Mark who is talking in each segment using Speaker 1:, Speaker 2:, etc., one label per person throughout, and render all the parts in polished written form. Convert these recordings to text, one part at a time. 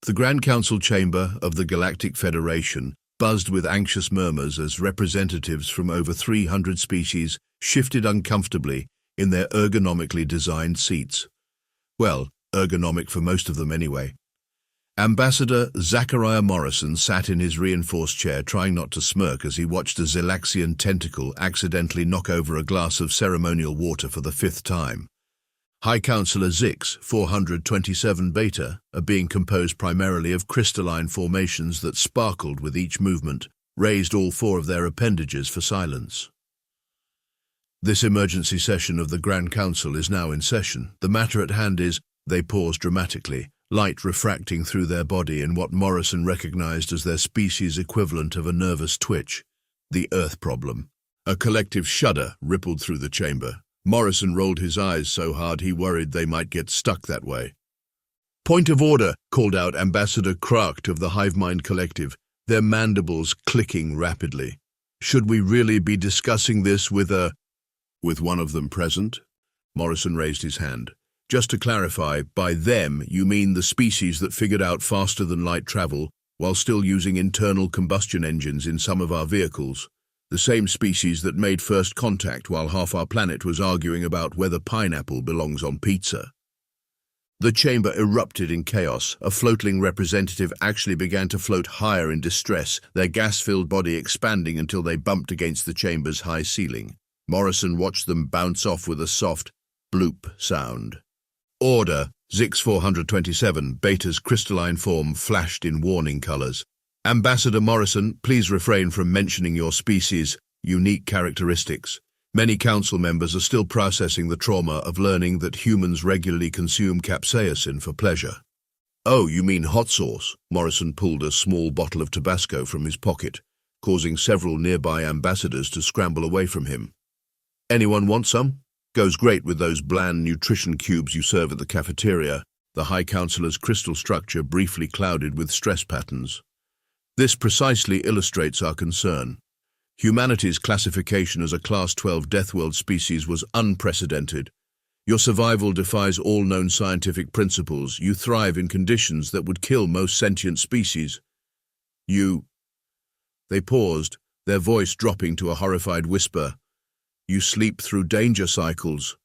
Speaker 1: The Grand Council chamber of the Galactic Federation buzzed with anxious murmurs as representatives from over 300 species shifted uncomfortably in their ergonomically designed seats. Well, ergonomic for most of them anyway. Ambassador Zachariah Morrison sat in his reinforced chair trying not to smirk as he watched a Zelaxian tentacle accidentally knock over a glass of ceremonial water for the 5th time. High Councillor Zix 427 Beta are being composed primarily of crystalline formations that sparkled with each movement, raised all 4 of their appendages for silence. This emergency session of the Grand Council is now in session. The matter at hand is, they paused dramatically, light refracting through their body in what Morrison recognized as their species equivalent of a nervous twitch, the Earth problem. A collective shudder rippled through the chamber. Morrison rolled his eyes so hard he worried they might get stuck that way. "Point of order," called out Ambassador Kracht of the Hivemind Collective, their mandibles clicking rapidly. "Should we really be discussing this with one of them present?" Morrison raised his hand. "Just to clarify, by them you mean the species that figured out faster than light travel while still using internal combustion engines in some of our vehicles. The same species that made first contact while half our planet was arguing about whether pineapple belongs on pizza." The chamber erupted in chaos. A floatling representative actually began to float higher in distress, their gas-filled body expanding until they bumped against the chamber's high ceiling. Morrison watched them bounce off with a soft bloop sound. "Order!" Zix 427 Beta's crystalline form flashed in warning colors. "Ambassador Morrison, please refrain from mentioning your species' unique characteristics. Many council members are still processing the trauma of learning that humans regularly consume capsaicin for pleasure." "Oh, you mean hot sauce?" Morrison pulled a small bottle of Tabasco from his pocket, causing several nearby ambassadors to scramble away from him. "Anyone want some? Goes great with those bland nutrition cubes you serve at the cafeteria." The High Councillor's crystal structure briefly clouded with stress patterns. "This precisely illustrates our concern. Humanity's classification as a Class 12 Deathworld species was unprecedented. Your survival defies all known scientific principles. You thrive in conditions that would kill most sentient species. They paused, their voice dropping to a horrified whisper. "You sleep through danger cycles."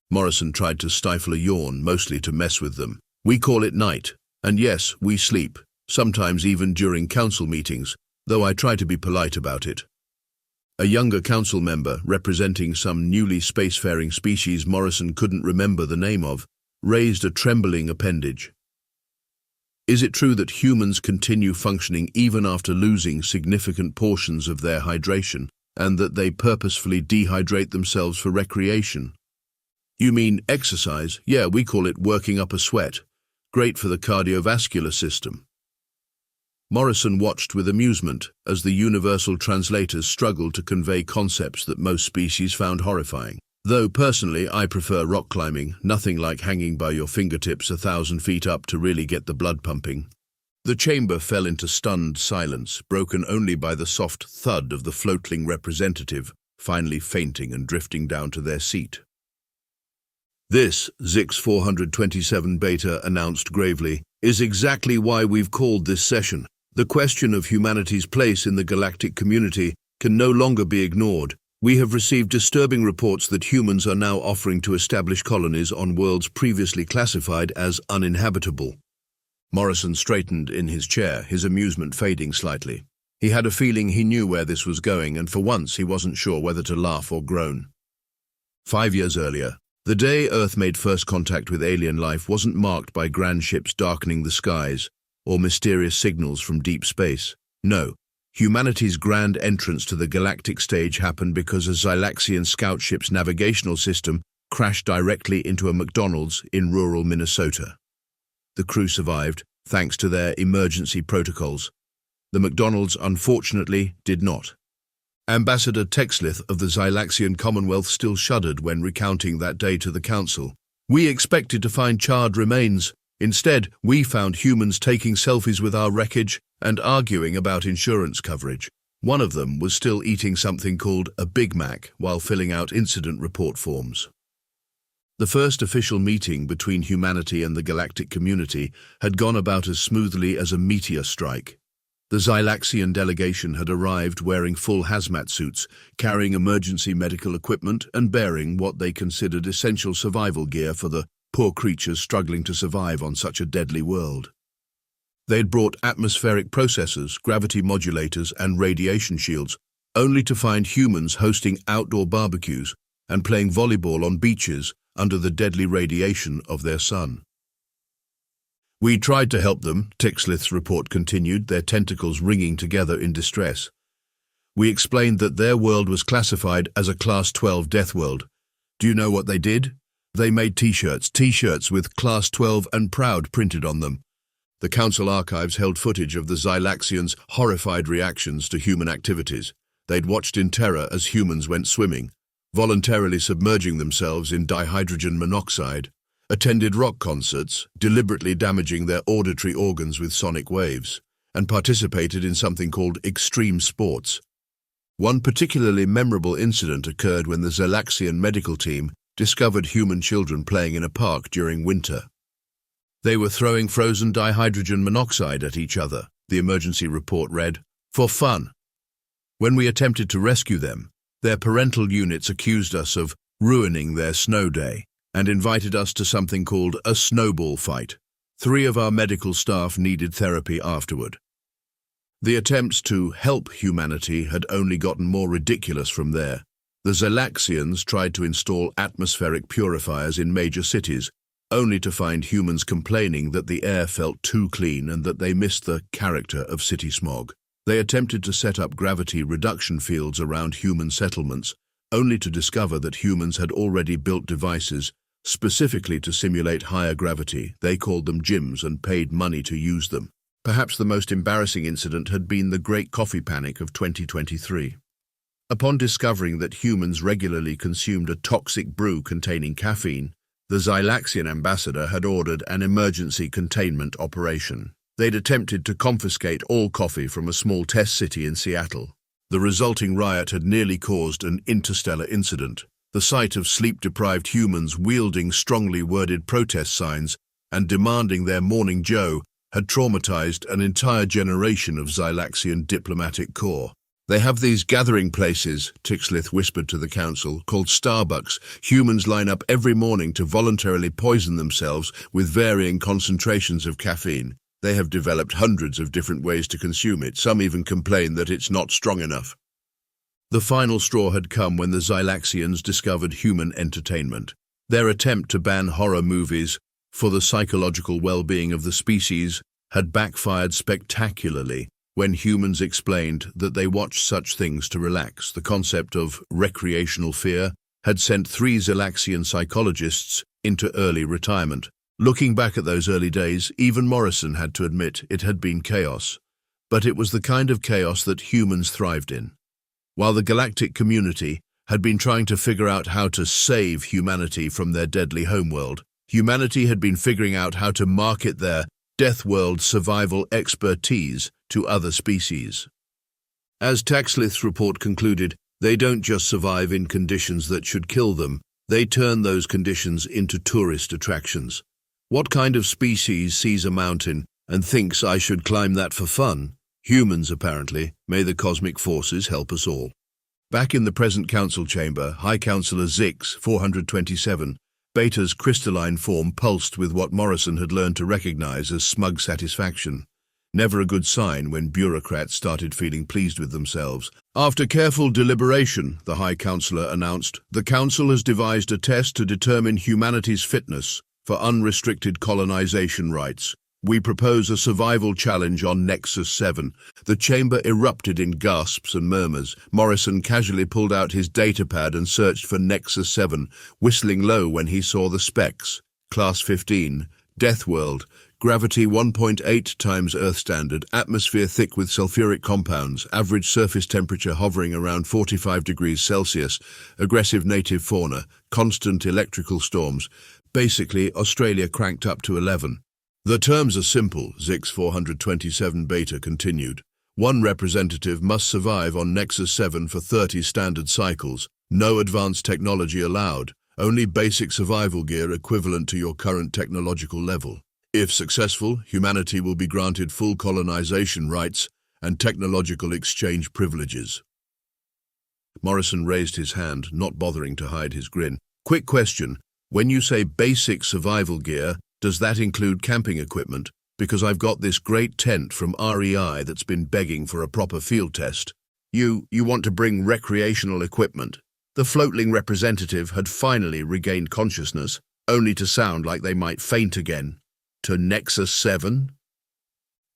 Speaker 1: Morrison tried to stifle a yawn, mostly to mess with them. "We call it night, and yes, we sleep. Sometimes even during council meetings, though I try to be polite about it." A younger council member, representing some newly spacefaring species Morrison couldn't remember the name of, raised a trembling appendage. "Is it true that humans continue functioning even after losing significant portions of their hydration, and that they purposefully dehydrate themselves for recreation?" "You mean exercise? Yeah, we call it working up a sweat. Great for the cardiovascular system." Morrison watched with amusement as the universal translators struggled to convey concepts that most species found horrifying. "Though personally I prefer rock climbing, nothing like hanging by your fingertips 1,000 feet up to really get the blood pumping." The chamber fell into stunned silence, broken only by the soft thud of the floatling representative, finally fainting and drifting down to their seat. "This," Zix 427 Beta announced gravely, "is exactly why we've called this session. The question of humanity's place in the galactic community can no longer be ignored. We have received disturbing reports that humans are now offering to establish colonies on worlds previously classified as uninhabitable." Morrison straightened in his chair, his amusement fading slightly. He had a feeling he knew where this was going, and for once he wasn't sure whether to laugh or groan. 5 years earlier, the day Earth made first contact with alien life wasn't marked by grand ships darkening the skies or mysterious signals from deep space. No, humanity's grand entrance to the galactic stage happened because a Zylaxian scout ship's navigational system crashed directly into a McDonald's in rural Minnesota. The crew survived, thanks to their emergency protocols. The McDonald's, unfortunately, did not. Ambassador Texlith of the Zylaxian Commonwealth still shuddered when recounting that day to the Council. "We expected to find charred remains. Instead, we found humans taking selfies with our wreckage and arguing about insurance coverage. One of them was still eating something called a Big Mac while filling out incident report forms." The first official meeting between humanity and the galactic community had gone about as smoothly as a meteor strike. The Xylaxian delegation had arrived wearing full hazmat suits, carrying emergency medical equipment and bearing what they considered essential survival gear for the poor creatures struggling to survive on such a deadly world. They had brought atmospheric processors, gravity modulators, and radiation shields, only to find humans hosting outdoor barbecues and playing volleyball on beaches under the deadly radiation of their sun. "We tried to help them," Tixlith's report continued, their tentacles wringing together in distress. "We explained that their world was classified as a Class 12 Deathworld. Do you know what they did? They made t-shirts with Class 12 and Proud printed on them." The Council archives held footage of the Xylaxians' horrified reactions to human activities. They'd watched in terror as humans went swimming, voluntarily submerging themselves in dihydrogen monoxide, attended rock concerts, deliberately damaging their auditory organs with sonic waves, and participated in something called extreme sports. One particularly memorable incident occurred when the Xylaxian medical team discovered human children playing in a park during winter. They were throwing frozen dihydrogen monoxide at each other, the emergency report read, for fun. When we attempted to rescue them, their parental units accused us of ruining their snow day and invited us to something called a snowball fight. 3 of our medical staff needed therapy afterward. The attempts to help humanity had only gotten more ridiculous from there. The Xylaxians tried to install atmospheric purifiers in major cities, only to find humans complaining that the air felt too clean and that they missed the character of city smog. They attempted to set up gravity reduction fields around human settlements, only to discover that humans had already built devices specifically to simulate higher gravity. They called them gyms and paid money to use them. Perhaps the most embarrassing incident had been the Great Coffee Panic of 2023. Upon discovering that humans regularly consumed a toxic brew containing caffeine, the Xylaxian ambassador had ordered an emergency containment operation. They'd attempted to confiscate all coffee from a small test city in Seattle. The resulting riot had nearly caused an interstellar incident. The sight of sleep-deprived humans wielding strongly worded protest signs and demanding their morning joe had traumatized an entire generation of Xylaxian diplomatic corps. "They have these gathering places," Tixlith whispered to the council, "called Starbucks. Humans line up every morning to voluntarily poison themselves with varying concentrations of caffeine. They have developed hundreds of different ways to consume it. Some even complain that it's not strong enough." The final straw had come when the Xylaxians discovered human entertainment. Their attempt to ban horror movies for the psychological well-being of the species had backfired spectacularly when humans explained that they watched such things to relax. The concept of recreational fear had sent 3 Xylaxian psychologists into early retirement. Looking back at those early days, even Morrison had to admit it had been chaos. But it was the kind of chaos that humans thrived in. While the galactic community had been trying to figure out how to save humanity from their deadly homeworld, humanity had been figuring out how to market their Deathworld survival expertise to other species. As Tixlith's report concluded, they don't just survive in conditions that should kill them, they turn those conditions into tourist attractions. What kind of species sees a mountain and thinks I should climb that for fun? Humans, apparently. May the cosmic forces help us all. Back in the present council chamber, High Councillor Zix, 427, Beta's crystalline form pulsed with what Morrison had learned to recognize as smug satisfaction. Never a good sign when bureaucrats started feeling pleased with themselves. "After careful deliberation," the High Councillor announced, "the Council has devised a test to determine humanity's fitness for unrestricted colonization rights. We propose a survival challenge on Nexus-7. The chamber erupted in gasps and murmurs. Morrison casually pulled out his datapad and searched for Nexus-7, whistling low when he saw the specs. Class-15 Deathworld, gravity 1.8 times Earth standard, atmosphere thick with sulfuric compounds, average surface temperature hovering around 45 degrees Celsius, aggressive native fauna, constant electrical storms. Basically, Australia cranked up to 11. The terms are simple, Zix 427 Beta continued. One representative must survive on Nexus-7 for 30 standard cycles. No advanced technology allowed. Only basic survival gear equivalent to your current technological level. If successful, humanity will be granted full colonization rights and technological exchange privileges. Morrison raised his hand, not bothering to hide his grin. Quick question. When you say basic survival gear, does that include camping equipment? Because I've got this great tent from REI that's been begging for a proper field test. You want to bring recreational equipment? The floatling representative had finally regained consciousness, only to sound like they might faint again. To Nexus-7?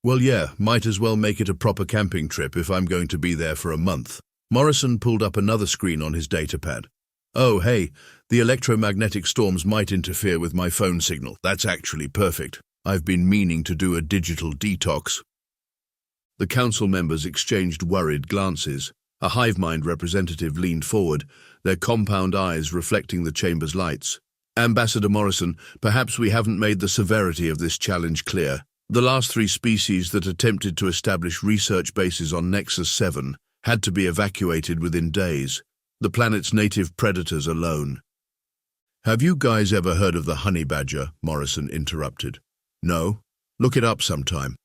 Speaker 1: Well, yeah, might as well make it a proper camping trip if I'm going to be there for a month. Morrison pulled up another screen on his datapad. Oh, hey, the electromagnetic storms might interfere with my phone signal. That's actually perfect. I've been meaning to do a digital detox. The council members exchanged worried glances. A hive mind representative leaned forward, their compound eyes reflecting the chamber's lights. Ambassador Morrison, perhaps we haven't made the severity of this challenge clear. The last 3 species that attempted to establish research bases on Nexus-7 had to be evacuated within days. The planet's native predators alone. Have you guys ever heard of the honey badger? Morrison interrupted. No? Look it up sometime.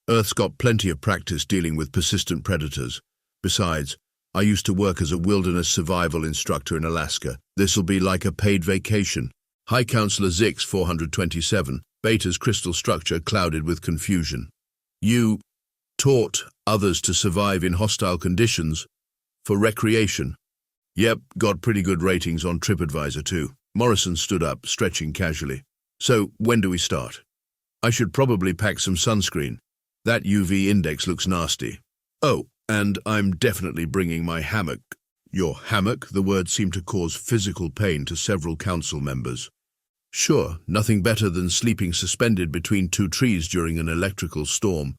Speaker 1: Earth's got plenty of practice dealing with persistent predators. Besides, I used to work as a wilderness survival instructor in Alaska. This'll be like a paid vacation. High Counselor Zix 427, Beta's crystal structure clouded with confusion. You taught others to survive in hostile conditions for recreation. Yep, got pretty good ratings on TripAdvisor too. Morrison stood up, stretching casually. So, when do we start? I should probably pack some sunscreen. That UV index looks nasty. Oh, and I'm definitely bringing my hammock. Your hammock? The word seemed to cause physical pain to several council members. Sure, nothing better than sleeping suspended between 2 trees during an electrical storm.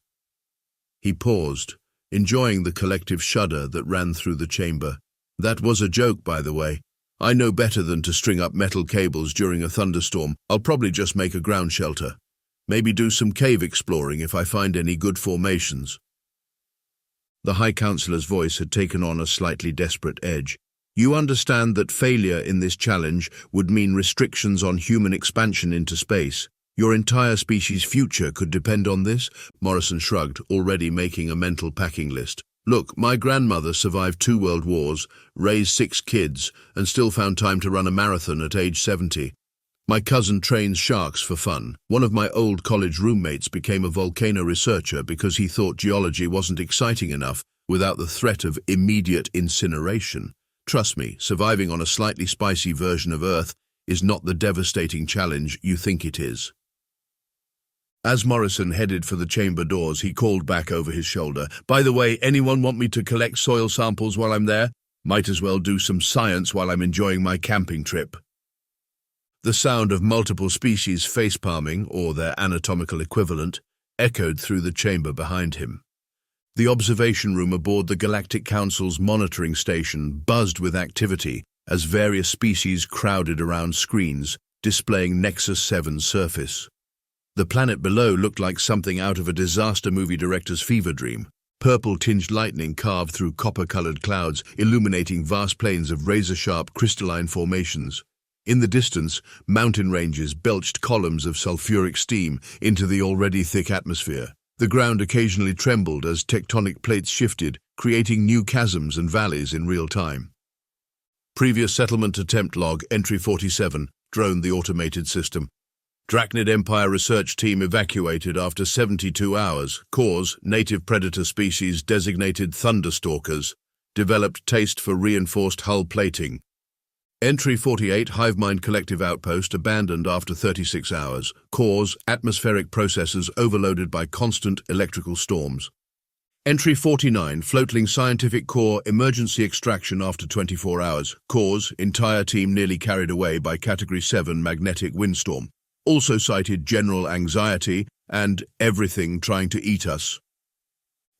Speaker 1: He paused, enjoying the collective shudder that ran through the chamber. That was a joke, by the way. I know better than to string up metal cables during a thunderstorm. I'll probably just make a ground shelter. Maybe do some cave exploring if I find any good formations. The High Counselor's voice had taken on a slightly desperate edge. You understand that failure in this challenge would mean restrictions on human expansion into space. Your entire species' future could depend on this? Morrison shrugged, already making a mental packing list. Look, my grandmother survived 2 world wars, raised 6 kids, and still found time to run a marathon at age 70. My cousin trains sharks for fun. One of my old college roommates became a volcano researcher because he thought geology wasn't exciting enough without the threat of immediate incineration. Trust me, surviving on a slightly spicy version of Earth is not the devastating challenge you think it is. As Morrison headed for the chamber doors, he called back over his shoulder. By the way, anyone want me to collect soil samples while I'm there? Might as well do some science while I'm enjoying my camping trip. The sound of multiple species facepalming, or their anatomical equivalent, echoed through the chamber behind him. The observation room aboard the Galactic Council's monitoring station buzzed with activity as various species crowded around screens, displaying Nexus-7's surface. The planet below looked like something out of a disaster movie director's fever dream. Purple-tinged lightning carved through copper-colored clouds, illuminating vast plains of razor-sharp crystalline formations. In the distance, mountain ranges belched columns of sulfuric steam into the already thick atmosphere. The ground occasionally trembled as tectonic plates shifted, creating new chasms and valleys in real time. Previous settlement attempt log, entry 47, droned the automated system. Drachnid Empire research team evacuated after 72 hours. Cause, native predator species designated thunderstalkers. Developed taste for reinforced hull plating. Entry 48, Hivemind Collective Outpost, abandoned after 36 hours. Cause, atmospheric processes overloaded by constant electrical storms. Entry 49, Floatling Scientific Core, emergency extraction after 24 hours. Cause, entire team nearly carried away by Category 7 magnetic windstorm. Also cited general anxiety and everything trying to eat us.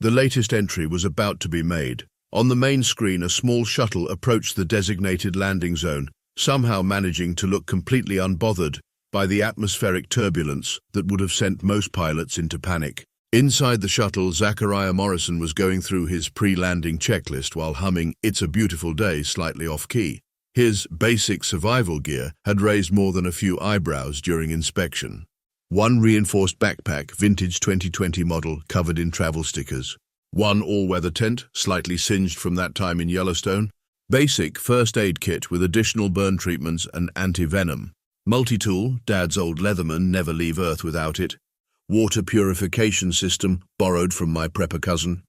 Speaker 1: The latest entry was about to be made. On the main screen, a small shuttle approached the designated landing zone, somehow managing to look completely unbothered by the atmospheric turbulence that would have sent most pilots into panic. Inside the shuttle, Zachariah Morrison was going through his pre-landing checklist while humming "It's a Beautiful Day" slightly off-key. His basic survival gear had raised more than a few eyebrows during inspection. One reinforced backpack, vintage 2020 model, covered in travel stickers. One all-weather tent, slightly singed from that time in Yellowstone. Basic first aid kit with additional burn treatments and anti-venom. Multi-tool, Dad's old Leatherman, never leave Earth without it. Water purification system, borrowed from my prepper cousin.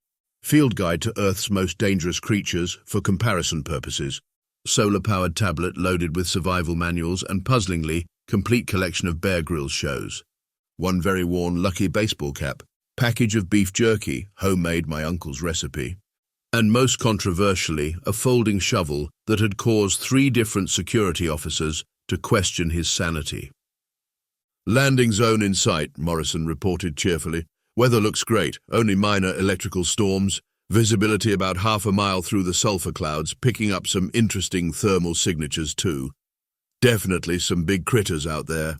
Speaker 1: Field guide to Earth's most dangerous creatures for comparison purposes. Solar-powered tablet loaded with survival manuals and, puzzlingly, complete collection of Bear Grylls shows. One very worn Lucky baseball cap. Package of beef jerky, homemade my uncle's recipe. And most controversially, a folding shovel that had caused 3 different security officers to question his sanity. Landing zone in sight, Morrison reported cheerfully. Weather looks great, only minor electrical storms. Visibility about half a mile through the sulfur clouds, picking up some interesting thermal signatures too. Definitely some big critters out there.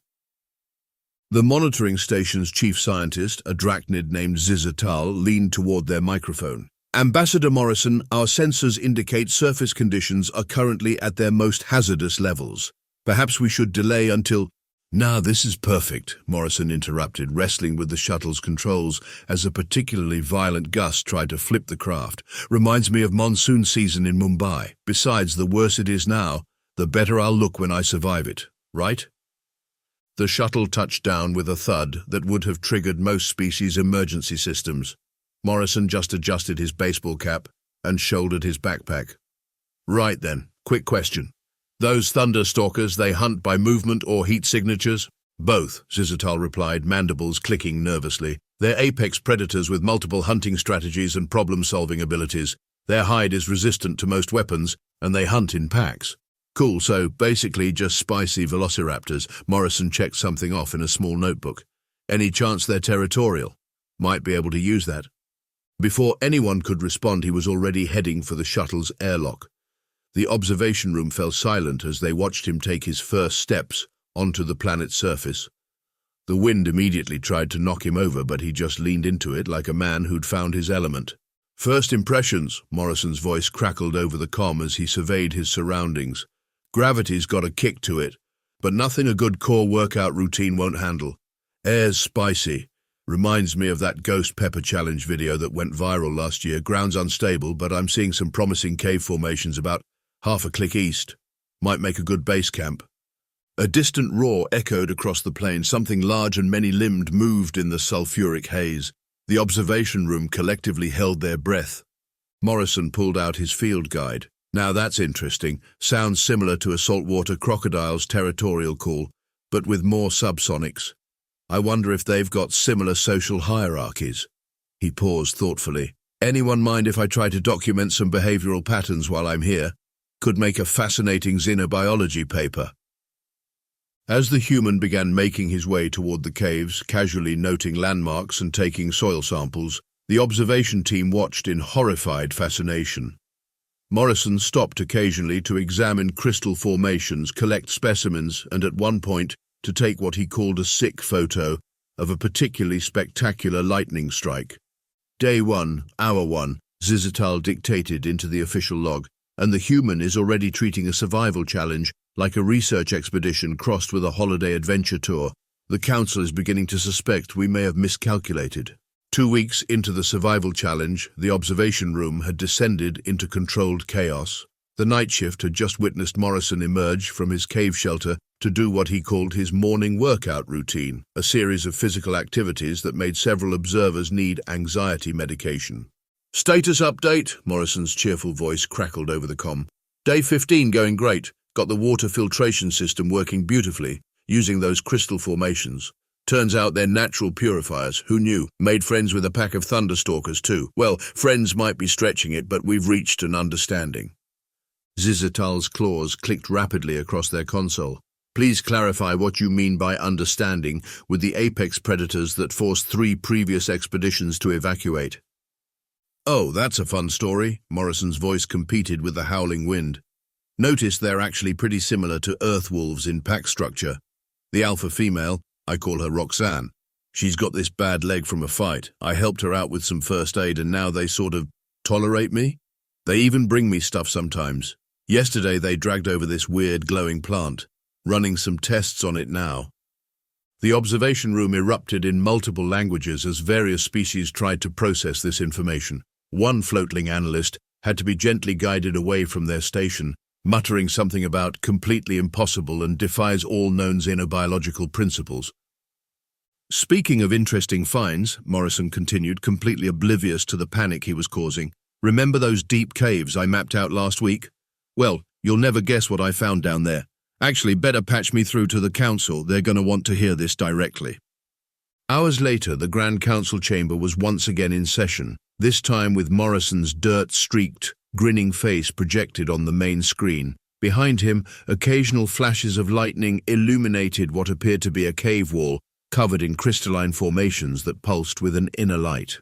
Speaker 1: The monitoring station's chief scientist, a drachnid named Zizatal, leaned toward their microphone. Ambassador Morrison, our sensors indicate surface conditions are currently at their most hazardous levels. Perhaps we should delay until... "Nah, this is perfect," Morrison interrupted, wrestling with the shuttle's controls as a particularly violent gust tried to flip the craft. "Reminds me of monsoon season in Mumbai. Besides, the worse it is now, the better I'll look when I survive it, right?" The shuttle touched down with a thud that would have triggered most species' emergency systems. Morrison just adjusted his baseball cap and shouldered his backpack. "Right then, quick question. Those thunderstalkers, they hunt by movement or heat signatures?" "Both," Zizatal replied, mandibles clicking nervously. "They're apex predators with multiple hunting strategies and problem-solving abilities. Their hide is resistant to most weapons, and they hunt in packs." "Cool, so basically just spicy velociraptors." Morrison checked something off in a small notebook. "Any chance they're territorial? Might be able to use that." Before anyone could respond, he was already heading for the shuttle's airlock. The observation room fell silent as they watched him take his first steps onto the planet's surface. The wind immediately tried to knock him over, but he just leaned into it like a man who'd found his element. "First impressions," Morrison's voice crackled over the comm as he surveyed his surroundings. "Gravity's got a kick to it, but nothing a good core workout routine won't handle. Air's spicy. Reminds me of that Ghost Pepper Challenge video that went viral last year. Ground's unstable, but I'm seeing some promising cave formations about half a click east. Might make a good base camp." A distant roar echoed across the plain. Something large and many-limbed moved in the sulfuric haze. The observation room collectively held their breath. Morrison pulled out his field guide. "Now that's interesting. Sounds similar to a saltwater crocodile's territorial call, but with more subsonics. I wonder if they've got similar social hierarchies." He paused thoughtfully. "Anyone mind if I try to document some behavioral patterns while I'm here? Could make a fascinating xenobiology paper." As the human began making his way toward the caves, casually noting landmarks and taking soil samples, the observation team watched in horrified fascination. Morrison stopped occasionally to examine crystal formations, collect specimens, and at one point to take what he called a sick photo of a particularly spectacular lightning strike. "Day 1, Hour 1, Zizatal dictated into the official log. And the human is already treating a survival challenge like a research expedition crossed with a holiday adventure tour. The council is beginning to suspect we may have miscalculated." 2 weeks into the survival challenge, the observation room had descended into controlled chaos. The night shift had just witnessed Morrison emerge from his cave shelter to do what he called his morning workout routine, a series of physical activities that made several observers need anxiety medication. "Status update," Morrison's cheerful voice crackled over the comm. "Day 15 going great. Got the water filtration system working beautifully, using those crystal formations. Turns out they're natural purifiers. Who knew? Made friends with a pack of thunderstalkers too. Well, friends might be stretching it, but we've reached an understanding." Zizatal's claws clicked rapidly across their console. "Please clarify what you mean by understanding with the apex predators that forced 3 previous expeditions to evacuate." "Oh, that's a fun story," Morrison's voice competed with the howling wind. "Notice they're actually pretty similar to earth wolves in pack structure. The alpha female, I call her Roxanne. She's got this bad leg from a fight. I helped her out with some first aid and now they sort of tolerate me. They even bring me stuff sometimes. Yesterday they dragged over this weird glowing plant, running some tests on it now. The observation room erupted in multiple languages as various species tried to process this information. One floatling analyst had to be gently guided away from their station, muttering something about completely impossible and defies all known xenobiological principles. Speaking of interesting finds, Morrison continued, completely oblivious to the panic he was causing. Remember those deep caves I mapped out last week? Well, you'll never guess what I found down there. Actually, better patch me through to the council. They're going to want to hear this directly. Hours later, the Grand Council chamber was once again in session, this time with Morrison's dirt-streaked, grinning face projected on the main screen. Behind him, occasional flashes of lightning illuminated what appeared to be a cave wall, covered in crystalline formations that pulsed with an inner light.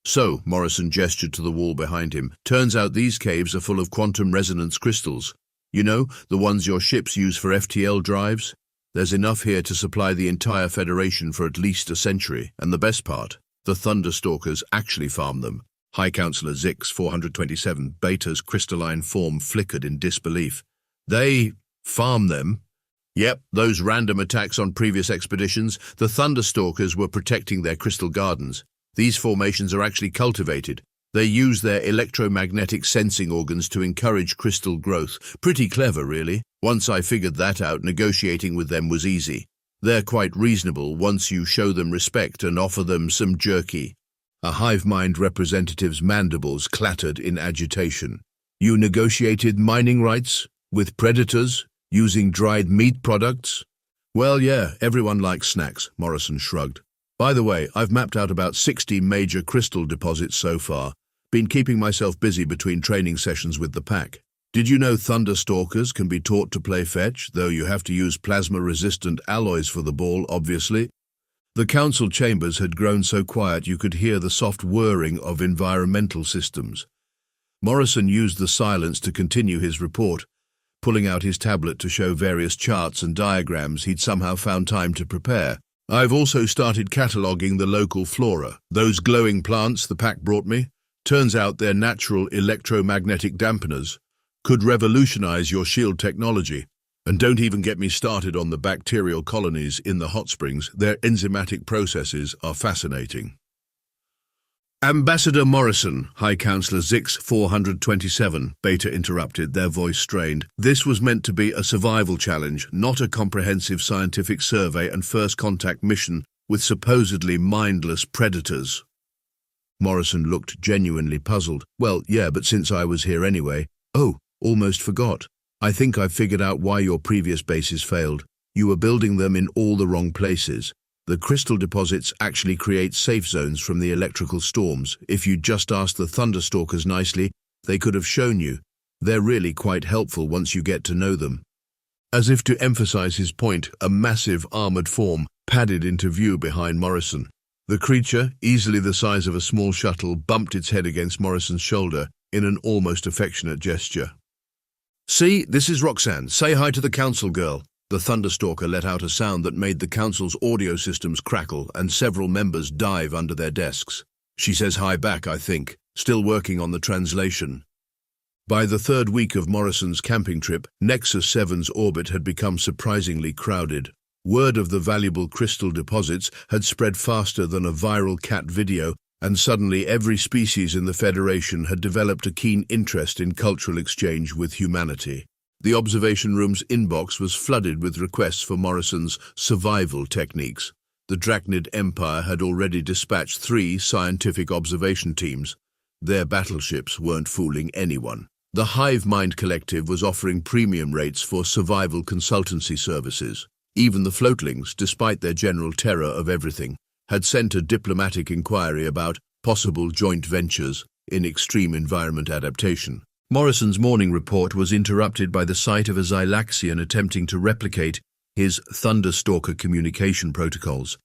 Speaker 1: So, Morrison gestured to the wall behind him, turns out these caves are full of quantum resonance crystals. You know, the ones your ships use for FTL drives? There's enough here to supply the entire Federation for at least a century, and the best part, the Thunderstalkers actually farm them. High Counselor Zix 427 Beta's crystalline form flickered in disbelief. They farm them? Yep, those random attacks on previous expeditions, the Thunderstalkers were protecting their crystal gardens. These formations are actually cultivated. They use their electromagnetic sensing organs to encourage crystal growth. Pretty clever, really. Once I figured that out, negotiating with them was easy. They're quite reasonable once you show them respect and offer them some jerky. A hive mind representative's mandibles clattered in agitation. You negotiated mining rights with predators using dried meat products? Well, yeah, everyone likes snacks, Morrison shrugged. By the way, I've mapped out about 60 major crystal deposits so far. Been keeping myself busy between training sessions with the pack. Did you know Thunderstalkers can be taught to play fetch, though you have to use plasma-resistant alloys for the ball, obviously? The council chambers had grown so quiet you could hear the soft whirring of environmental systems. Morrison used the silence to continue his report, pulling out his tablet to show various charts and diagrams he'd somehow found time to prepare. I've also started cataloguing the local flora. Those glowing plants the pack brought me, turns out they're natural electromagnetic dampeners, could revolutionize your shield technology. And don't even get me started on the bacterial colonies in the hot springs. Their enzymatic processes are fascinating. Ambassador Morrison, High Counselor Zix 427, Beta interrupted, their voice strained. This was meant to be a survival challenge, not a comprehensive scientific survey and first contact mission with supposedly mindless predators. Morrison looked genuinely puzzled. Well, yeah, but since I was here anyway. Oh, almost forgot. I think I've figured out why your previous bases failed. You were building them in all the wrong places. The crystal deposits actually create safe zones from the electrical storms. If you'd just asked the Thunderstalkers nicely, they could have shown you. They're really quite helpful once you get to know them. As if to emphasize his point, a massive armored form padded into view behind Morrison. The creature, easily the size of a small shuttle, bumped its head against Morrison's shoulder in an almost affectionate gesture. See, this is Roxanne. Say hi to the council girl. The Thunderstalker let out a sound that made the council's audio systems crackle and several members dive under their desks. She says hi back, I think, still working on the translation. By the third week of Morrison's camping trip, Nexus-7's orbit had become surprisingly crowded. Word of the valuable crystal deposits had spread faster than a viral cat video, and suddenly every species in the Federation had developed a keen interest in cultural exchange with humanity. The observation room's inbox was flooded with requests for Morrison's survival techniques. The Drachnid Empire had already dispatched 3 scientific observation teams. Their battleships weren't fooling anyone. The Hive Mind Collective was offering premium rates for survival consultancy services. Even the floatlings, despite their general terror of everything, had sent a diplomatic inquiry about possible joint ventures in extreme environment adaptation. Morrison's morning report was interrupted by the sight of a Xylaxian attempting to replicate his Thunderstalker communication protocols,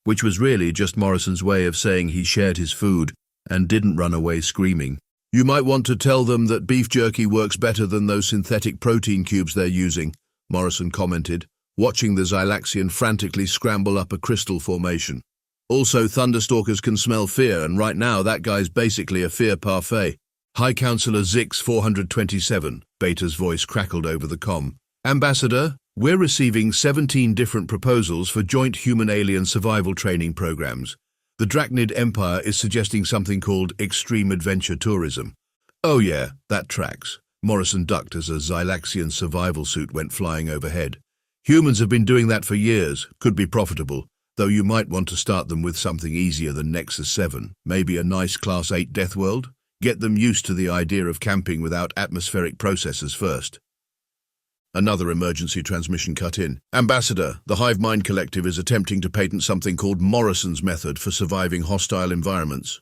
Speaker 1: which was really just Morrison's way of saying he shared his food and didn't run away screaming. You might want to tell them that beef jerky works better than those synthetic protein cubes they're using, Morrison commented, watching the Xylaxian frantically scramble up a crystal formation. Also, Thunderstalkers can smell fear, and right now that guy's basically a fear parfait. High Counselor Zix 427, Beta's voice crackled over the comm. Ambassador, we're receiving 17 different proposals for joint human-alien survival training programs. The Drachnid Empire is suggesting something called extreme adventure tourism. Oh yeah, that tracks. Morrison ducked as a Xylaxian survival suit went flying overhead. Humans have been doing that for years, could be profitable, though you might want to start them with something easier than Nexus-7, maybe a nice Class 8 Deathworld? Get them used to the idea of camping without atmospheric processors first. Another emergency transmission cut in. Ambassador, the Hive Mind Collective is attempting to patent something called Morrison's method for surviving hostile environments.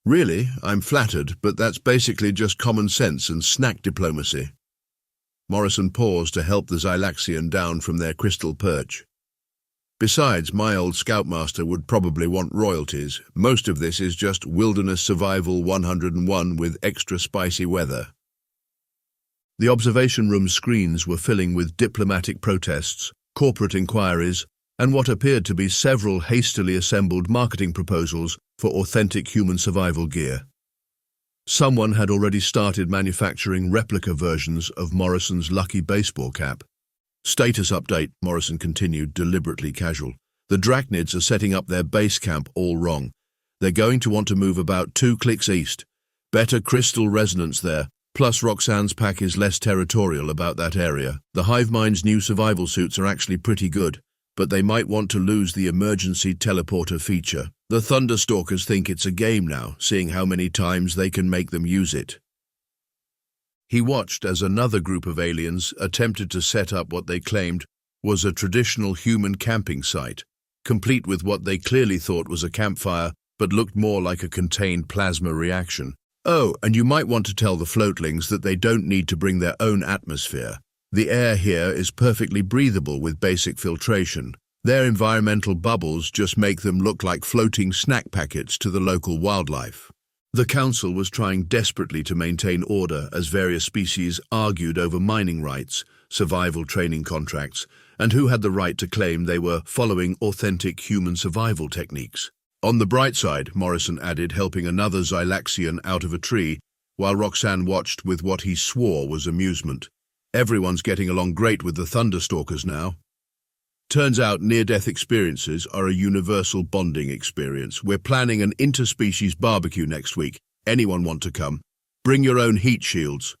Speaker 1: Really? I'm flattered, but that's basically just common sense and snack diplomacy. Morrison paused to help the Xylaxian down from their crystal perch. Besides, my old scoutmaster would probably want royalties. Most of this is just wilderness survival 101 with extra spicy weather. The observation room screens were filling with diplomatic protests, corporate inquiries, and what appeared to be several hastily assembled marketing proposals for authentic human survival gear. Someone had already started manufacturing replica versions of Morrison's lucky baseball cap. Status update, Morrison continued, deliberately casual. The Drachnids are setting up their base camp all wrong. They're going to want to move about 2 clicks east. Better crystal resonance there, plus Roxanne's pack is less territorial about that area. The Hive Mind's new survival suits are actually pretty good, but they might want to lose the emergency teleporter feature. The Thunderstalkers think it's a game now, seeing how many times they can make them use it. He watched as another group of aliens attempted to set up what they claimed was a traditional human camping site, complete with what they clearly thought was a campfire, but looked more like a contained plasma reaction. Oh, and you might want to tell the floatlings that they don't need to bring their own atmosphere. The air here is perfectly breathable with basic filtration. Their environmental bubbles just make them look like floating snack packets to the local wildlife. The Council was trying desperately to maintain order as various species argued over mining rights, survival training contracts, and who had the right to claim they were following authentic human survival techniques. On the bright side, Morrison added, helping another Xylaxian out of a tree, while Roxanne watched with what he swore was amusement. Everyone's getting along great with the Thunderstalkers now. Turns out near-death experiences are a universal bonding experience. We're planning an interspecies barbecue next week. Anyone want to come? Bring your own heat shields.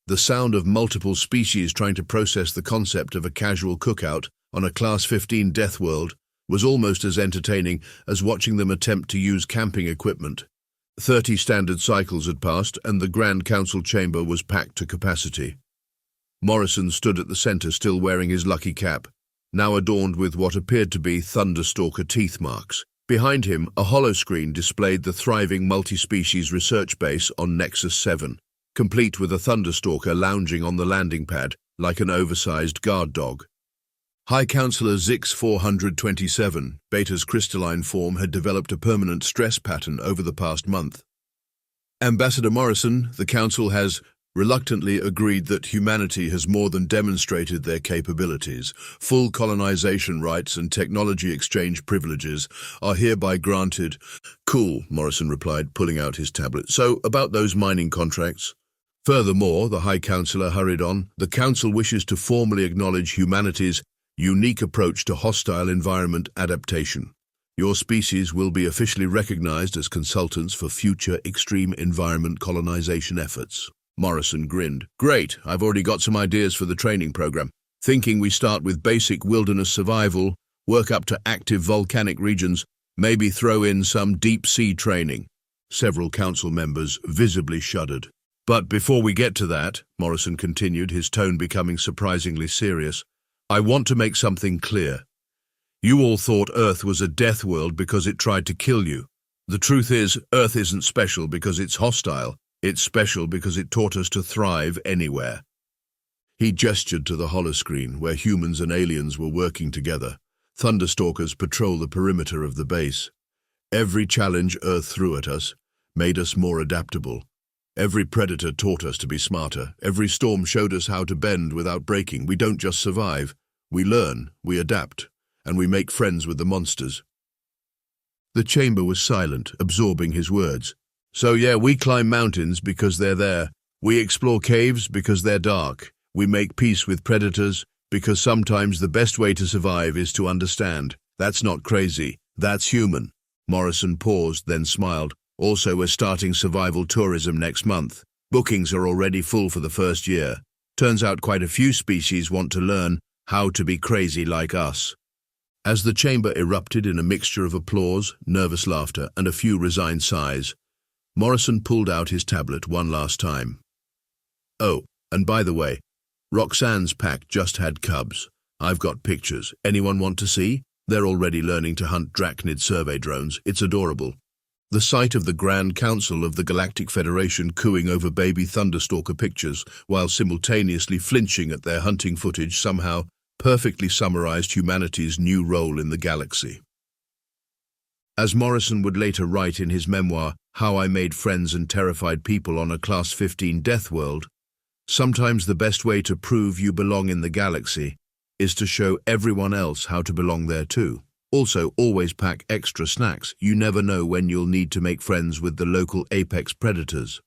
Speaker 1: The sound of multiple species trying to process the concept of a casual cookout on a Class-15 Deathworld was almost as entertaining as watching them attempt to use camping equipment. 30 standard cycles had passed, and the Grand Council chamber was packed to capacity. Morrison stood at the center still wearing his lucky cap, now adorned with what appeared to be Thunderstalker teeth marks. Behind him, a holoscreen displayed the thriving multi-species research base on Nexus-7, complete with a Thunderstalker lounging on the landing pad like an oversized guard dog. High Counselor Zix 427, Beta's crystalline form had developed a permanent stress pattern over the past month. Ambassador Morrison, the Council has reluctantly agreed that humanity has more than demonstrated their capabilities. Full colonization rights and technology exchange privileges are hereby granted. Cool, Morrison replied, pulling out his tablet. So, about those mining contracts? Furthermore, the High Counselor hurried on, the Council wishes to formally acknowledge humanity's unique approach to hostile environment adaptation. Your species will be officially recognized as consultants for future extreme environment colonization efforts. Morrison grinned. Great, I've already got some ideas for the training program. Thinking we start with basic wilderness survival, work up to active volcanic regions, maybe throw in some deep-sea training. Several council members visibly shuddered. But before we get to that, Morrison continued, his tone becoming surprisingly serious, I want to make something clear. You all thought Earth was a death world because it tried to kill you. The truth is, Earth isn't special because it's hostile. It's special because it taught us to thrive anywhere. He gestured to the holoscreen where humans and aliens were working together. Thunderstalkers patrol the perimeter of the base. Every challenge Earth threw at us made us more adaptable. Every predator taught us to be smarter. Every storm showed us how to bend without breaking. We don't just survive. We learn, we adapt, and we make friends with the monsters. The chamber was silent, absorbing his words. So yeah, we climb mountains because they're there. We explore caves because they're dark. We make peace with predators because sometimes the best way to survive is to understand. That's not crazy. That's human. Morrison paused, then smiled. Also, we're starting survival tourism next month. Bookings are already full for the first year. Turns out quite a few species want to learn how to be crazy like us. As the chamber erupted in a mixture of applause, nervous laughter, and a few resigned sighs, Morrison pulled out his tablet one last time. Oh, and by the way, Roxanne's pack just had cubs. I've got pictures. Anyone want to see? They're already learning to hunt Drachnid survey drones. It's adorable. The sight of the Grand Council of the Galactic Federation cooing over baby Thunderstalker pictures while simultaneously flinching at their hunting footage somehow perfectly summarized humanity's new role in the galaxy. As Morrison would later write in his memoir, How I Made Friends and Terrified People on a Class-15 Deathworld, sometimes the best way to prove you belong in the galaxy is to show everyone else how to belong there too. Also, always pack extra snacks. You never know when you'll need to make friends with the local apex predators.